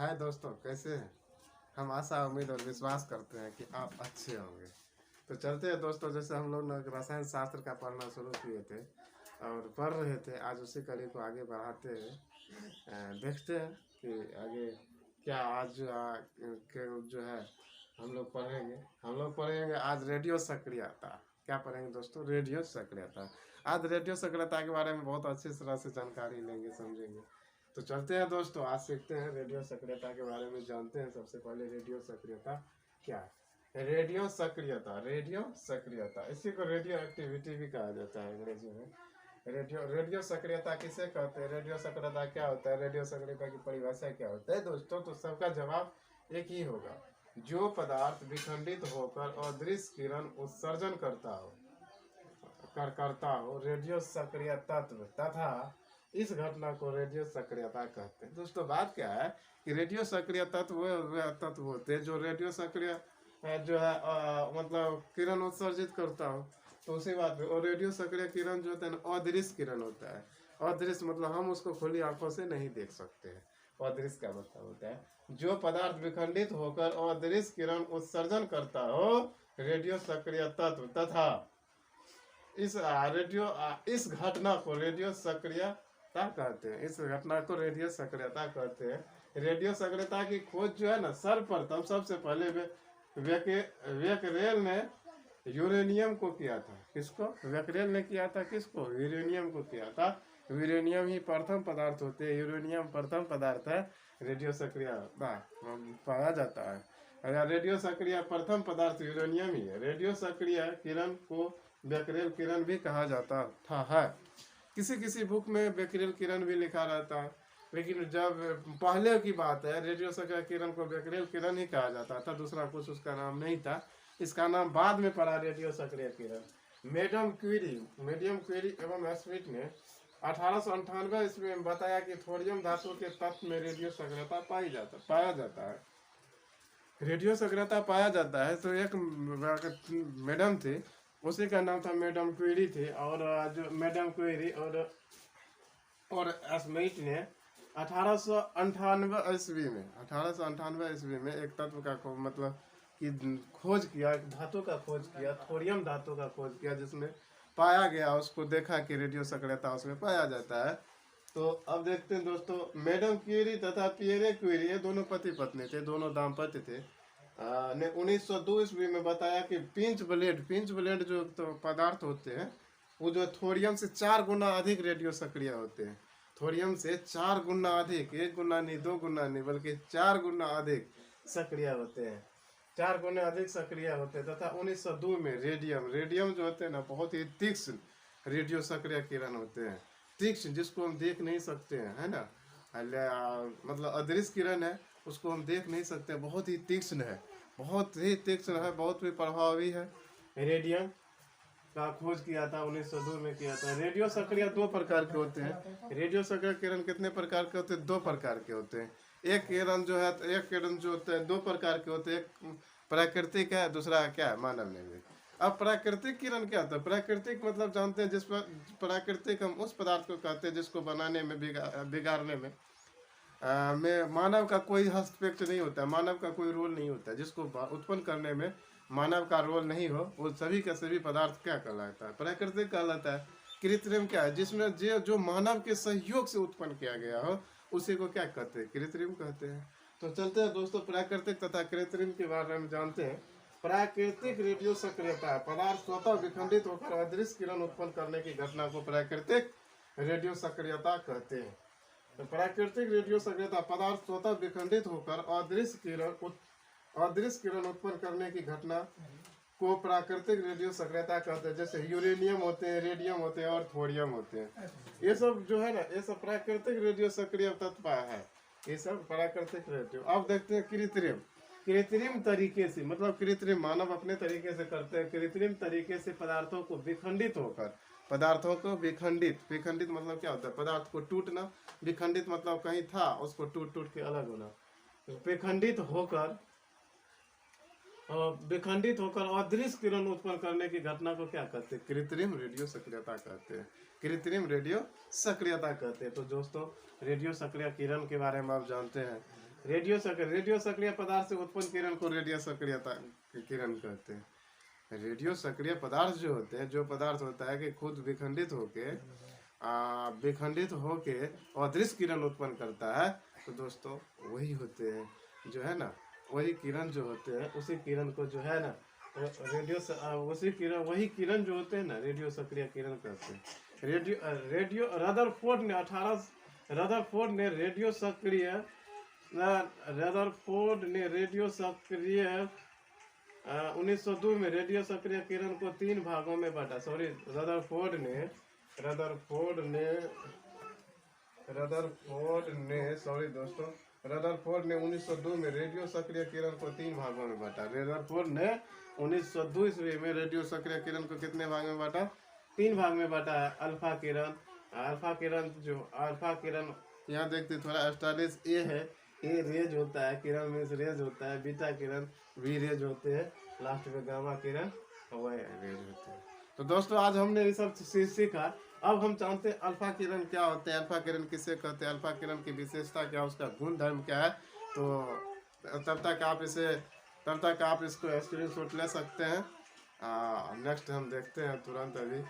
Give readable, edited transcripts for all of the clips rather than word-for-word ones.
हाय दोस्तों, कैसे हैं। हम आशा उम्मीद और विश्वास करते हैं कि आप अच्छे होंगे। तो चलते हैं दोस्तों, जैसे हम लोग रसायन शास्त्र का पढ़ना शुरू किए थे और पढ़ रहे थे, आज उसी कड़ी को आगे बढ़ाते हैं। देखते हैं कि आगे क्या आज जो है हम लोग पढ़ेंगे आज रेडियो सक्रियता। क्या पढ़ेंगे दोस्तों? रेडियो सक्रियता। आज रेडियो सक्रियता के बारे में बहुत अच्छी तरह से जानकारी लेंगे, समझेंगे। तो चलते हैं दोस्तों, आज सीखते हैं रेडियो सक्रियता के बारे में, जानते हैं। सबसे पहले रेडियो सक्रियता क्या है। रेडियो सक्रियता इसी को रेडियो एक्टिविटी भी कहा जाता है अंग्रेजी में। रेडियो सक्रियता किसे कहते हैं, रेडियो सक्रियता क्या होता है, रेडियो सक्रियता की परिभाषा क्या होता है दोस्तों? तो सबका जवाब एक ही होगा, जो पदार्थ विखंडित होकर अदृश्य किरण उत्सर्जन करता हो रेडियो सक्रिय तत्व, तथा इस घटना को रेडियो सक्रियता कहते हैं। दोस्तों बात क्या है कि रेडियो सक्रिय तत्व वे तत्व होते हैं जो रेडियो सक्रिय जो है मतलब किरण उत्सर्जित करता हो। तो उसी बात पे, और रेडियो सक्रिय किरण जो होता है ना, अदृश्य किरण होता है। अदृश्य मतलब हम उसको खुली आंखों से नहीं देख सकते हैं। अदृश्य का मतलब होता है जो पदार्थ विखंडित होकर अदृश्य किरण उत्सर्जन करता हो रेडियो सक्रिय तत्व, तथा इस घटना को रेडियो सक्रियता कहते हैं। इस घटना को रेडियो सक्रियता कहते हैं। रेडियो सक्रियता की खोज जो है ना, सर्वप्रथम सबसे पहले वेकरेल ने यूरेनियम को किया था। किसको? वेकरेल ने किया था। किसको? यूरेनियम को किया था। यूरेनियम ही प्रथम पदार्थ होते हैं। यूरेनियम प्रथम पदार्थ है। रेडियो सक्रिय पाया जाता है। अगर रेडियो सक्रिय प्रथम पदार्थ यूरेनियम ही है। रेडियो सक्रिय किरण को बेकरेल किरण भी कहा जाता था है। किसी किसी बुक में बेकरेल किरण भी लिखा रहता है, लेकिन जब पहले की बात है, रेडियो सक्रिय किरण को बेकरेल किरण ही कहा जाता था, दूसरा कुछ उसका नाम नहीं था। इसका नाम बाद में पड़ा रेडियो सक्रिय किरण। मैडम क्यूरी एवं स्मिथ ने 1898 ईस्वी में बताया कि थोरियम धातु के तत्व में रेडियो सक्रियता पाया जाता है। रेडियो सक्रियता पाया जाता है। तो एक मैडम थे, उसी का नाम था मैडम क्वेरी थे। और जो मैडम क्वेरी और स्मिथ ने 1898 ईस्वी में एक तत्व का मतलब कि खोज किया, धातु का खोज किया, थोरियम धातु का खोज किया, जिसमें पाया गया, उसको देखा कि रेडियो सक्रियता उसमें पाया जाता है। तो अब देखते हैं दोस्तों, मैडम क्यूरी तथा पियरे क्यूरी, ये दोनों पति पत्नी थे, दोनों दाम्पत्य थे। ने 1902 ईस्वी में बताया कि पिंच ब्लेड जो तो पदार्थ होते हैं, वो जो थोरियम से 4 गुना अधिक रेडियो सक्रिय होते हैं। थोरियम से 4 गुना अधिक, 1 गुना नहीं, 2 गुना नहीं, बल्कि 4 गुना अधिक सक्रिय होते हैं। 4 गुना अधिक सक्रिय होते हैं। तथा 1902 में रेडियम जो होते हैं ना, बहुत ही तीक्ष्ण रेडियो सक्रिय किरण होते हैं। तीक्ष्ण, जिसको हम देख नहीं सकते हैं, है ना, मतलब अदृश्य किरण है, उसको हम देख नहीं सकते, बहुत ही तीक्ष्ण है, बहुत ही तीक्ष्ण है, बहुत ही प्रभावी है। रेडियम का खोज किया था 1902 में किया था। रेडियो सक्रिय 2 प्रकार के होते हैं। रेडियो सक्रिय किरण कितने प्रकार के होते हैं? 2 प्रकार के होते हैं। एक किरण जो होता है 2 प्रकार के होते हैं, एक प्राकृतिक है, दूसरा क्या है, मानव निर्मित। अब प्राकृतिक किरण क्या होता है? प्राकृतिक मतलब जानते हैं, जिस पर प्राकृतिक हम उस पदार्थ को कहते हैं जिसको बनाने में, बिगाड़ने में मानव का कोई हस्तक्षेप नहीं होता, मानव का कोई रोल नहीं होता, जिसको उत्पन्न करने में मानव का रोल नहीं हो, वो सभी का सभी पदार्थ क्या कहलाता है? प्राकृतिक कहलाता है। कृत्रिम क्या है? जिसमें जो मानव के सहयोग से उत्पन्न किया गया हो, उसी को क्या कहते हैं? कृत्रिम कहते हैं। तो चलते हैं दोस्तों, प्राकृतिक तथा कृत्रिम के बारे में जानते हैं। प्राकृतिक रेडियो सक्रियता, पदार्थ स्वतः विखंडित होकर अदृश्य किरण उत्पन्न करने की घटना को प्राकृतिक रेडियो सक्रियता कहते हैं। तो प्राकृतिक रेडियो सक्रियता, पदार्थ स्वतः विखंडित होकर अदृश्य किरण उत्पन्न करने की घटना को प्राकृतिक रेडियो सक्रियता कहते हैं। जैसे यूरेनियम होते हैं, रेडियम होते हैं और थोरियम होते हैं। ये सब जो है ना, ये सब प्राकृतिक रेडियो सक्रिय तत्व है। ये सब प्राकृतिक रेडियो। अब देखते हैं कृत्रिम तरीके से, मतलब कृत्रिम मानव अपने तरीके से करते हैं। कृत्रिम तरीके से पदार्थों को विखंडित मतलब क्या होता है? पदार्थ को टूटना। विखंडित मतलब कहीं था, उसको टूट के अलग होना। विखंडित होकर अदृश्य किरण उत्पन्न करने की घटना को क्या कहते हैं? कृत्रिम रेडियो सक्रियता कहते हैं। कृत्रिम रेडियो सक्रियता कहते हैं। तो दोस्तों, रेडियो सक्रिय किरण के बारे में आप जानते हैं। रेडियो सक्रिय पदार्थ से उत्पन्न किरण को रेडियो सक्रियता किरण कहते हैं। रेडियो सक्रिय पदार्थ जो होते हैं, जो पदार्थ होता है कि खुद विखंडित होके अदृश्य किरण उत्पन्न करता है, तो दोस्तों वही होते हैं जो है ना, वही किरण जो होते हैं, उसी किरण को जो है ना वही किरण जो होते हैं ना रेडियो सक्रिय किरण कहते हैं। रेडियो रदरफोर्ड ने रेडियो सक्रिय 1902 में रेडियो सक्रिय किरण को 3 भागों में बांटा। सॉरी, रदरफोर्ड ने 1902 में रेडियो सक्रिय किरण को 3 भागों में बांटा। रदरफोर्ड ने 1902 ईस्वी में रेडियो सक्रिय किरण को कितने भाग में बांटा? 3 भाग में बांटा है। अल्फा किरण यहाँ देखते थोड़ा स्टाइलिश ए है, ए रेज होता है, किरण मीन्स रेज होता है, बीटा किरण वी रेज होते हैं, लास्ट में गामा किरण वह रेज होते हैं। तो दोस्तों आज हमने ये सब सीखा। अब हम जानते हैं अल्फा किरण क्या होते हैं, अल्फा किरण किसे कहते हैं, अल्फा किरण की विशेषता क्या, उसका गुण धर्म क्या है। तो तब तक आप इसको स्क्रीनशॉट ले सकते हैं। नेक्स्ट हम देखते हैं तुरंत अभी।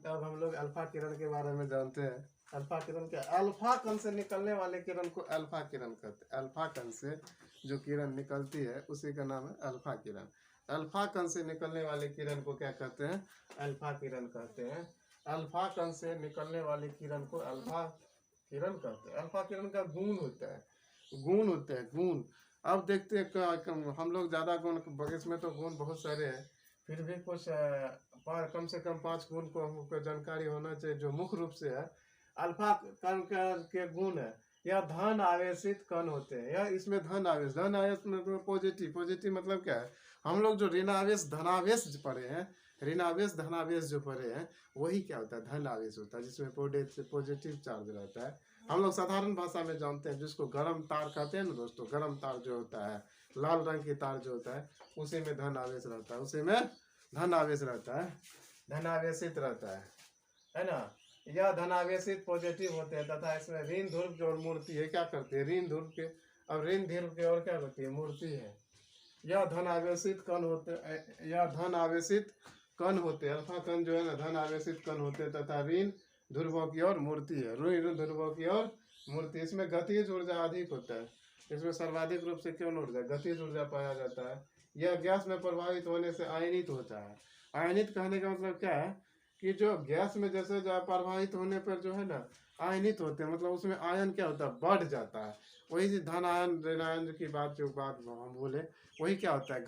अब हम लोग अल्फा किरण के बारे में जानते हैं। अल्फा किरण क्या? अल्फा कण से निकलने वाले किरण को अल्फा किरण कहते हैं। अल्फा कण से जो किरण निकलती है उसी का नाम है अल्फा किरण। अल्फा कण से निकलने वाले किरण को क्या कहते हैं? अल्फा किरण कहते हैं। अल्फा कण से निकलने वाली किरण को अल्फा किरण कहते हैं। अल्फा किरण का गुण होते हैं गुण। अब देखते हैं हम लोग ज्यादा गुण, इसमें तो गुण बहुत सारे हैं, फिर भी कुछ कम से कम 5 गुण को हमको जानकारी होना चाहिए जो मुख्य रूप से है। अल्फा कण के गुण है, यह धन आवेशित कण होते हैं। यह इसमें धन आवेश मतलब पॉजिटिव मतलब क्या है? हम लोग जो ऋणावेश धनावेश पढ़े हैं, ऋणावेश धनावेश जो पढ़े हैं, वही क्या होता है? धन आवेश होता है, जिसमें पॉजिटिव चार्ज रहता है। हम लोग साधारण भाषा में जानते हैं, जिसको गर्म तार कहते हैं ना दोस्तों। गर्म तार जो होता है, लाल रंग की तार जो होता है, उसी में धन आवेश रहता है, धनावेशित रहता है ना। यह धनावेशित पॉजिटिव होते हैं तथा इसमें ऋण ध्रुव की ओर मूर्ति है। क्या करते हैं? ऋण ध्रुव के और क्या करती है? मूर्ति है। यह धन आवेशित कण होते अल्फा कण जो है ना धन आवेशित कण होते तथा ऋण ध्रुवों की ओर मूर्ति है। ऋण ध्रुवों की ओर मूर्ति। इसमें गतिज ऊर्जा अधिक होता है। इसमें सर्वाधिक रूप से कौन ऊर्जा? गतिज ऊर्जा पाया जाता है। यह गैस में प्रभावित होने से आयनित होता है। आयनित कहने का मतलब क्या है कि जो गैस में जैसे प्रभावित होने पर जो है ना आयनित होते हैं, मतलब उसमें आयन क्या होता है? बढ़ जाता है। वही धन आयन ऋण आयन की बात हम बोले, वही क्या होता है?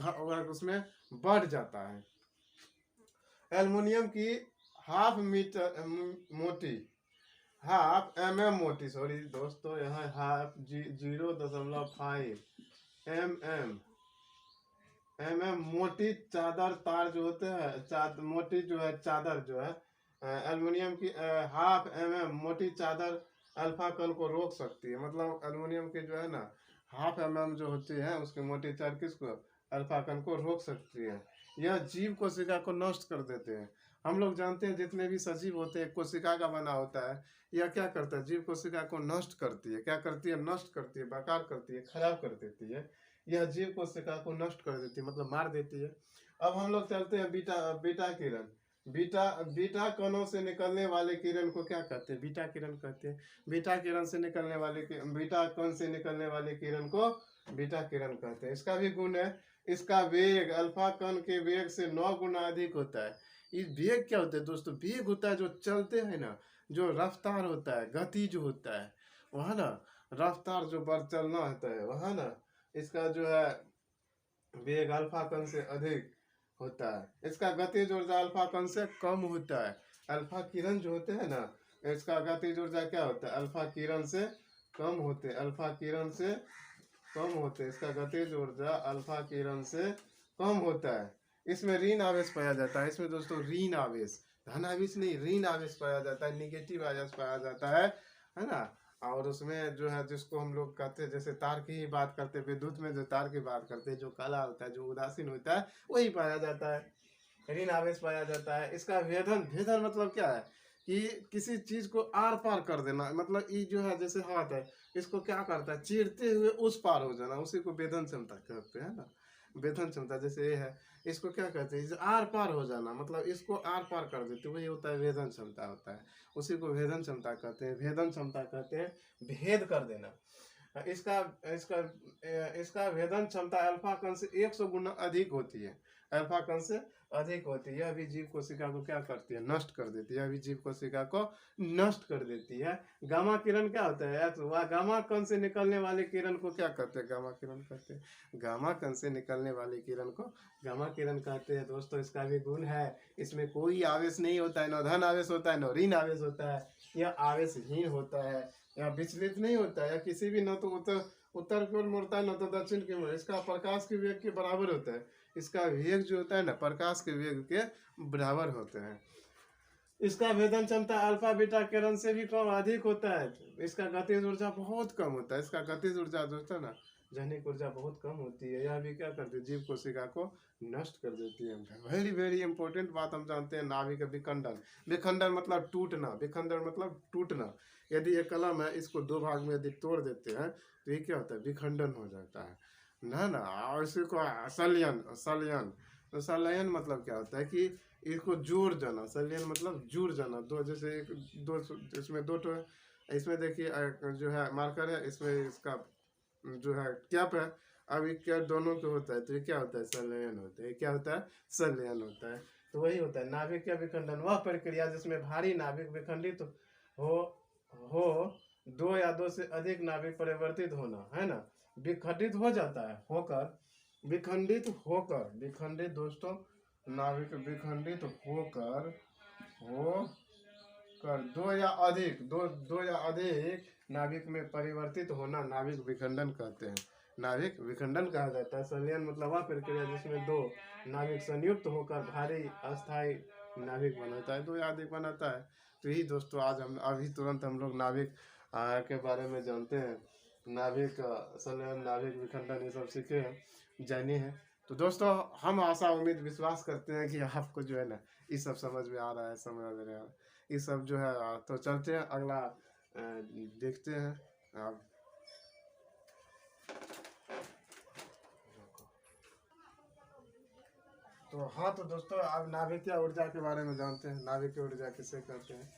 उसमें बढ़ जाता है। एल्युमिनियम की हाफ mm मोटी, सॉरी दोस्तों, यहाँ हाफ 0.5 mm मोटी चादर तार जो होते हैं, मोटी जो है चादर जो है एल्युमिनियम की हाफ मोटी चादर अल्फा कण को रोक सकती है। मतलब एल्युमिनियम की जो है ना हाफ जो होती है उसकी मोटी चादर किसको? अल्फा कण को रोक सकती है। यह जीव कोशिका को नष्ट कर देते हैं। हम लोग जानते हैं जितने भी सजीव होते हैं कोशिका का बना होता है। यह क्या करता है? जीव कोशिका को नष्ट करती है। क्या करती है? नष्ट करती है, बेकार करती है, खराब कर देती है। यह जीव कोशिका को नष्ट कर देती है, मतलब मार देती है। अब हम लोग चलते हैं बीटा किरण। बीटा कणों से निकलने वाले किरण को क्या कहते हैं? बीटा किरण कहते हैं। बीटा कण से निकलने वाले किरण को बीटा किरण कहते हैं। इसका भी गुण है, इसका वेग अल्फा कण के वेग से 9 गुना अधिक होता है। इस वेग क्या होता है दोस्तों? वेग होता है जो चलते हैं ना, जो रफ्तार होता है, गति जो होता है वह ना, रफ्तार जो बढ़ चलना होता है वह ना, इसका जो है वेग अल्फा कण से अधिक होता है। इसका गतिज ऊर्जा अल्फा कण से कम होता है। अल्फा किरण जो होते हैं ना, इसका गतिज ऊर्जा क्या होता है? अल्फा किरण से कम होते। इसका गतिज ऊर्जा अल्फा किरण से कम होता है। इसमें ऋण आवेश पाया जाता है। इसमें दोस्तों ऋण आवेश, धन आवेश नहीं, ऋण आवेश पाया जाता है, निगेटिव आवेश पाया जाता है ना। और उसमें जो है जिसको हम लोग कहते हैं, जैसे तार की ही बात करते हैं, विद्युत में जो तार की बात करते हैं, जो काला होता है, जो उदासीन होता है, वही पाया जाता है, ऋण आवेश पाया जाता है। इसका भेदन, भेदन मतलब क्या है कि किसी चीज को आर पार कर देना, मतलब ये जो है जैसे हाथ है, इसको क्या करता है, चीरते हुए उस पार हो जाना, उसी को वेदन क्षमता कहते हैं ना। वेदन क्षमता जैसे ये है, इसको क्या कहते हैं, आर पार हो जाना, मतलब इसको आर पार कर देते, वही होता है वेदन क्षमता होता है, उसी को वेदन क्षमता कहते हैं। वेदन क्षमता कहते हैं भेद कर देना। इसका इसका इसका भेदन क्षमता अल्फा कण से 100 गुना अधिक होती है, अल्फा कण से अधिक होती है। यह भी जीव कोशिका को क्या करती है, नष्ट कर देती है, यह भी जीव कोशिका को नष्ट कर देती है। गामा किरण क्या होता है, तो वह गामा कण से निकलने वाले किरण को क्या कहते हैं, गामा किरण कहते हैं। गामा कण से निकलने वाली किरण को गामा किरण कहते हैं। दोस्तों इसका भी गुण है, इसमें कोई आवेश नहीं होता है, न धन आवेश होता है, न ऋण आवेश होता है, यह आवेशहीन होता है, यह विचलित नहीं होता है, या किसी भी, न तो उत्तर की ओर मुड़ता है, न तो दक्षिण की ओर। इसका प्रकाश के वेग के बराबर होता है, इसका वेग जो होता है ना, प्रकाश के वेग के बराबर होते हैं। इसका भेदन क्षमता अल्फा बीटा किरण से भी कम अधिक होता है। इसका गतिज ऊर्जा बहुत कम होता है, इसका गतिज ऊर्जा जो होता है ना, जनिक ऊर्जा बहुत कम होती है। यह भी क्या करती है, जीव कोशिका को नष्ट कर देती है। वेरी वेरी इंपॉर्टेंट बात हम जानते हैं, नाभिक विखंडन। विखंडन मतलब टूटना, विखंडन मतलब टूटना। यदि ये कलम है, इसको दो भाग में यदि तोड़ देते हैं तो ये क्या होता है, विखंडन हो जाता है ना। और इसी को संलयन, संलयन, तो संलयन मतलब क्या होता है कि इसको जोड़ जाना, संलयन मतलब जुड़ जाना। दो जैसे एक दो, इसमें दो तो है, इसमें देखिए जो है मार्कर है, इसमें इसका जो है कैप है, अब ये कैप दोनों के होता है, तो ये क्या होता है, संलयन होता है। क्या होता है, संलयन होता है। तो वही होता है नाभिक का विखंडन, वह प्रक्रिया जिसमें भारी नाभिक विखंडित हो दो या दो से अधिक नाभिक परिवर्तित होना, है ना। विखंडित हो जाता है, होकर, विखंडित होकर, विखंडित दोस्तों, नाभिक विखंडित होकर, दो या अधिक, दो या अधिक नाभिक में परिवर्तित होना नाभिक विखंडन कहते हैं, नाभिक विखंडन कहा जाता है। संलयन मतलब वह प्रक्रिया जिसमें दो नाभिक संयुक्त होकर भारी अस्थायी नाभिक बनाता है, दो या अधिक बनाता है। तो यही दोस्तों आज हम अभी तुरंत हम लोग नाभिक के बारे में जानते हैं, नाभिक संलयन, नाभिक विखंडन, ये सब सीखे हैं, जाने हैं। तो दोस्तों हम आशा उम्मीद विश्वास करते हैं कि आपको जो है ना ये सब समझ में आ रहा है, समझ में आ रहा है ये सब जो है। तो चलते हैं अगला देखते हैं आप। तो हाँ, तो दोस्तों अब नाभिकीय ऊर्जा के बारे में जानते हैं। नाभिकीय ऊर्जा किसे कहते हैं,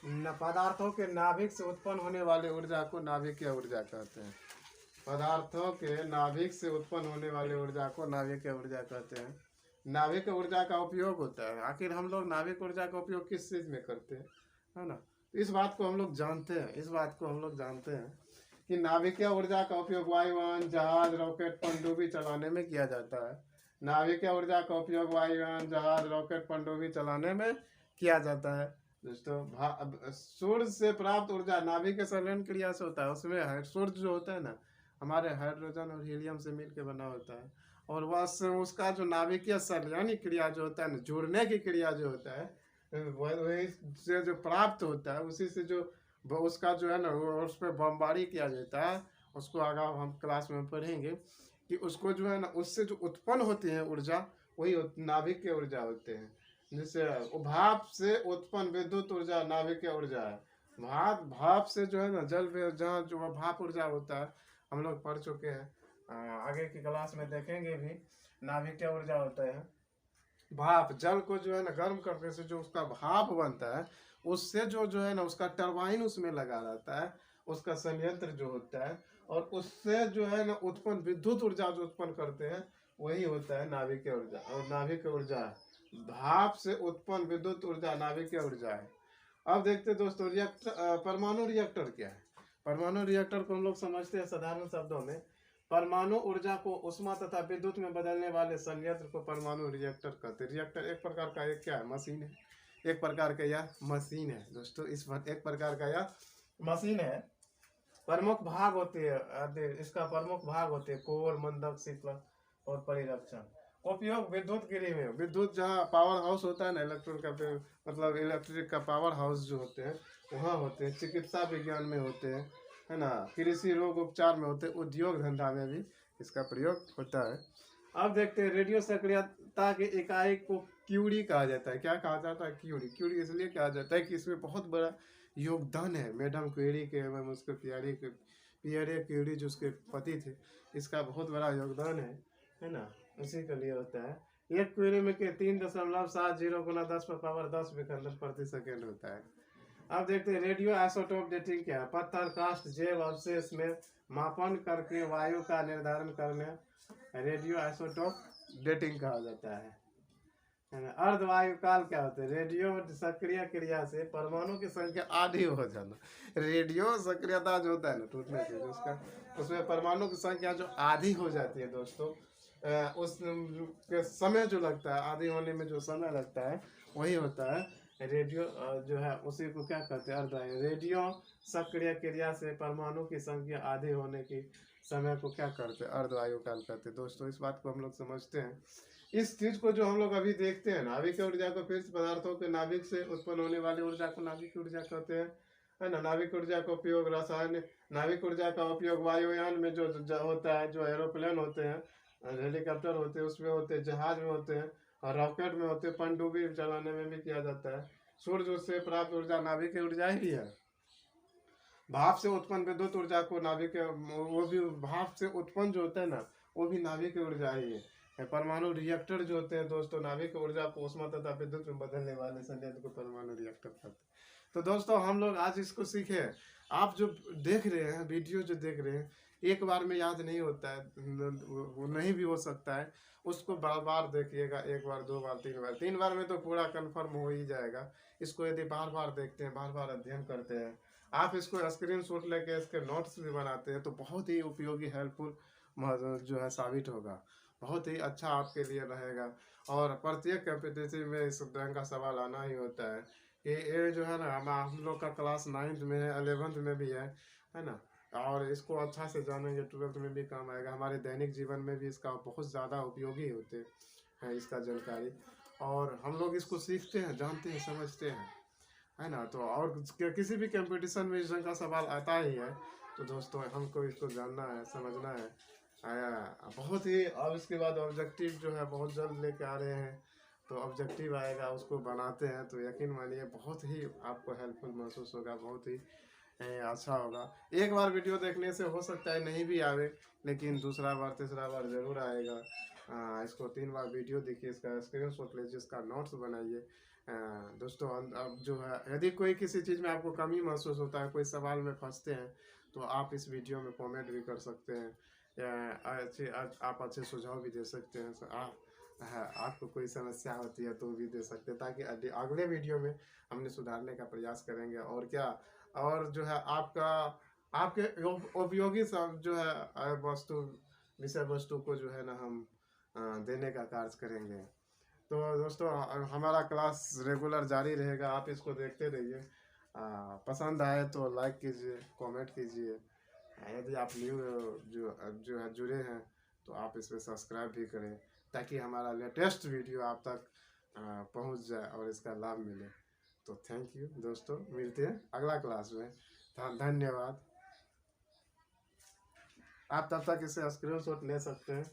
न पदार्थों के नाभिक से उत्पन्न होने वाली ऊर्जा को नाभिकीय ऊर्जा कहते हैं। पदार्थों के नाभिक से उत्पन्न होने वाली ऊर्जा को नाभिकीय ऊर्जा कहते हैं। नाभिक ऊर्जा का उपयोग होता है, आखिर हम लोग नाभिक ऊर्जा का उपयोग किस चीज में करते हैं, है ना। इस बात को हम लोग जानते हैं, इस बात को हम लोग जानते हैं कि नाभिकीय ऊर्जा का उपयोग वायुयान, जहाज, रॉकेट, पनडुब्बी चलाने में किया जाता है। नाभिकीय ऊर्जा का उपयोग वायुयान, जहाज, रॉकेट, पनडुब्बी चलाने में किया जाता है। दोस्तों सूर्य से प्राप्त ऊर्जा नाभिक के संलयन क्रिया से होता है। उसमें सूर्य जो होता है ना, हमारे हाइड्रोजन और हीलियम से मिलकर बना होता है, और वह उसका जो नाभिकीय संलयन क्रिया जो होता है ना, जुड़ने की क्रिया जो होता है, वही से जो प्राप्त होता है, उसी से जो उसका जो है ना, उस पर बमबारी किया जाता है। उसको आगे हम क्लास में पढ़ेंगे कि उसको जो है ना, उससे जो उत्पन्न होती है ऊर्जा, वही नाभिकीय ऊर्जा होते हैं। जैसे भाप से उत्पन्न विद्युत ऊर्जा नाभिकीय ऊर्जा है। भाप से जो है ना, जल में जहाँ जो भाप ऊर्जा होता है, हम लोग पढ़ चुके हैं, आगे की क्लास में देखेंगे भी। नाभिकीय ऊर्जा होता है भाप, जल को जो है ना गर्म करने से जो उसका भाप बनता है, उससे जो है ना उसका टरबाइन उसमें लगा रहता है, उसका संयंत्र जो होता है, और उससे जो है ना उत्पन्न विद्युत ऊर्जा जो उत्पन्न करते हैं, वही होता है नाभिकीय ऊर्जा। और नाभिकीय ऊर्जा भाप से उत्पन्न विद्युत ऊर्जा नाभिकीय ऊर्जा है। अब देखते दोस्तों रिएक्टर, परमाणु रिएक्टर क्या है। परमाणु रिएक्टर को हम लोग समझते हैं साधारण शब्दों में, परमाणु ऊर्जा को उष्मा तथा विद्युत में बदलने वाले संयंत्र को परमाणु रिएक्टर कहते हैं। रिएक्टर एक प्रकार का एक क्या है, मशीन है, एक प्रकार का यह मशीन है दोस्तों। इस एक प्रकार का यह मशीन है। प्रमुख भाग होते हैं, इसका प्रमुख भाग होते हैं कोर, मंदक, शीतलक और परिरक्षण। उपयोग विद्युत गिरी में, विद्युत जहाँ पावर हाउस होता है ना, इलेक्ट्रिक का मतलब इलेक्ट्रिक का पावर हाउस जो होते हैं वहाँ होते हैं। चिकित्सा विज्ञान में होते हैं, है ना, कृषि रोग उपचार में होते, उद्योग धंधा में भी इसका प्रयोग होता है। अब देखते हैं रेडियो सक्रियता के इकाई को क्यूरी कहा जाता है। क्या कहा जाता है? क्यूरी। क्यूरी इसलिए कहा जाता है कि इसमें बहुत बड़ा योगदान है मैडम क्यूरी के एवं उसके पियरे क्यूरी जो उसके पति थे, इसका बहुत बड़ा योगदान है ना, उसी के लिए होता है। एक क्यूरी में के 3.70 गुना 10⁻10 विखंडन प्रति सेकेंड होता है। अब देखते हैं रेडियो आइसोटोप डेटिंग क्या है। पत्थर, कास्ट, जैव अवशेष में मापन करके वायु का निर्धारण करने रेडियो आइसोटोप डेटिंग कहा जाता है ना। अर्धवायु काल क्या होता है? रेडियो सक्रिय क्रिया से परमाणु की संख्या आधी हो जाना। रेडियो सक्रियता जो होता है ना, टूटने से उसका, उसमें परमाणु की संख्या जो आधी हो जाती है दोस्तों, उस के समय जो लगता है, आधी होने में जो समय लगता है, वही होता है रेडियो जो है, उसी को क्या कहते हैं? अर्धवायु। रेडियो सक्रिय क्रिया से परमाणु की संख्या आधी होने की समय को क्या करते हैं? अर्धवायु काल कहते हैं। दोस्तों इस बात को हम लोग समझते हैं। इस चीज को जो हम लोग अभी देखते हैं, नाभिक ऊर्जा को, फिर पदार्थों के नाभिक से उत्पन्न होने वाली ऊर्जा को नाभिक ऊर्जा कहते हैं, है ना। नाभिक ऊर्जा का उपयोग रसायन, नाभिक ऊर्जा का उपयोग वायुयान में जो होता है, जो एरोप्लेन होते हैं, हेलीकॉप्टर होते हैं, उसमें होते हैं, जहाज में होते हैं, और रॉकेट में होते हैं, पनडुब्बी चलाने में भी किया जाता है। सूर्य से प्राप्त ऊर्जा नाभिक ऊर्जा ही है। भाप से उत्पन्न विद्युत ऊर्जा को नाभिक, वो भी भाप से उत्पन्न जो होता है ना, वो भी नाभिक ऊर्जा ही है। परमाणु रिएक्टर जो होते हैं दोस्तों, नाभिक ऊर्जा को ऊष्मा तथा विद्युत में बदलने वाले संयंत्र को परमाणु रिएक्टर कहते हैं। तो दोस्तों हम लोग आज इसको सीखे। आप जो देख रहे हैं, वीडियो जो देख रहे हैं, एक बार में याद नहीं होता है, वो नहीं भी हो सकता है। उसको बार बार देखिएगा, एक बार, दो बार, तीन बार। 3 बार में तो पूरा कंफर्म हो ही जाएगा। इसको यदि बार बार देखते हैं, बार बार अध्ययन करते हैं, आप इसको स्क्रीनशॉट लेके इसके नोट्स भी बनाते हैं, तो बहुत ही उपयोगी, हेल्पफुल जो है साबित होगा। बहुत ही अच्छा आपके लिए रहेगा। और प्रत्येक कंपटीशन में इस ढंग का सवाल आना ही होता है। ये जो है ना, हम लोग का क्लास 9th में है, 11th में भी है ना। और इसको अच्छा से जानेंगे, 12th में भी काम आएगा। हमारे दैनिक जीवन में भी इसका बहुत ज़्यादा उपयोगी होते हैं इसका जानकारी। और हम लोग इसको सीखते हैं, जानते हैं, समझते हैं, है ना। तो और किसी भी कंपटीशन में इस ढंग का सवाल आता ही है, तो दोस्तों हमको इसको जानना है, समझना है। बहुत ही, अब इसके बाद ऑब्जेक्टिव जो है बहुत जल्द लेके आ रहे हैं, तो ऑब्जेक्टिव आएगा, उसको बनाते हैं, तो यकीन मानिए बहुत ही आपको हेल्पफुल महसूस होगा, बहुत ही अच्छा होगा। एक बार वीडियो देखने से हो सकता है नहीं भी आवे, लेकिन दूसरा बार, तीसरा बार जरूर आएगा। इसको 3 बार वीडियो देखिए, इसका स्क्रीनशॉट लीजिए, इसका नोट्स बनाइए। दोस्तों अब जो है, यदि कोई किसी चीज़ में आपको कमी महसूस होता है, कोई सवाल में फंसते हैं, तो आप इस वीडियो में कमेंट भी कर सकते हैं, या आप अच्छे सुझाव भी दे सकते हैं। आपको कोई समस्या होती है तो भी दे सकते हैं, ताकि अगले वीडियो में हमने सुधारने का प्रयास करेंगे। और क्या, और जो है आपका, आपके उपयोगी सब जो है वस्तु, विषय वस्तु को जो है ना, हम देने का कार्य करेंगे। तो दोस्तों हमारा क्लास रेगुलर जारी रहेगा, आप इसको देखते रहिए। पसंद आए तो लाइक कीजिए, कमेंट कीजिए। यदि आप न्यू जो है जुड़े हैं, तो आप इसमें सब्सक्राइब भी करें, ताकि हमारा लेटेस्ट वीडियो आप तक पहुंच जाए और इसका लाभ मिले। तो थैंक यू दोस्तों, मिलते हैं अगला क्लास में। धन्यवाद। आप तब तक इसे स्क्रीनशॉट ले सकते हैं।